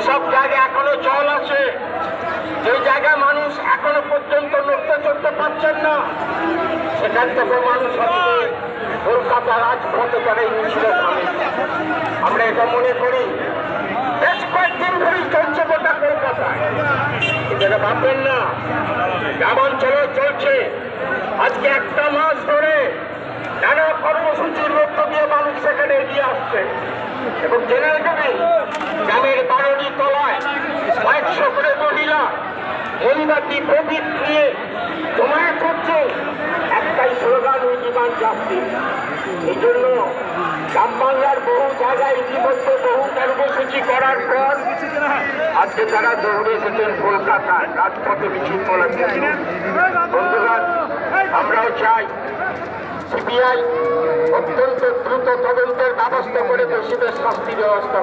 যেসব জায়গায় এখনো জল আছে, যে জায়গায় মানুষ এখনো পর্যন্ত নড়তে চড়তে পারছেন না, সেখান থেকে মানুষ হচ্ছে কলকাতা রাজপথে তারা এই মিছিলে সামিল। আমরা এটা মনে করি বেশ কয়েকদিন ধরেই চলছে গোটা কলকাতায়, এটা ভাববেন না গ্রামাঞ্চলে চলছে। আজকে একটা মাস ধরে নানা কর্মসূচির মধ্য দিয়ে মানুষ সেখানে এগিয়ে আসছে এবং জেনে রাখবেন গ্রামের বারোটি তলায় কয়েকশো করে মহিলা মোমবাতি প্রদীপ নিয়ে জমায়েত হচ্ছে, একটাই স্লোগান, জীবন যাত্রী। এই জন্য গ্রাম বাংলার বহু জায়গায় ইতিমধ্যে বহু কর্মসূচি করার পর আজকে তারা দৌড়ে এসেছেন কলকাতায় রাজপথে মিছিল করার জন্য। বন্ধুগণ, আমরাও চাই সিবিআই অত্যন্ত দ্রুত তদন্তের ব্যবস্থা করে দোষীদের শাস্তি ব্যবস্থা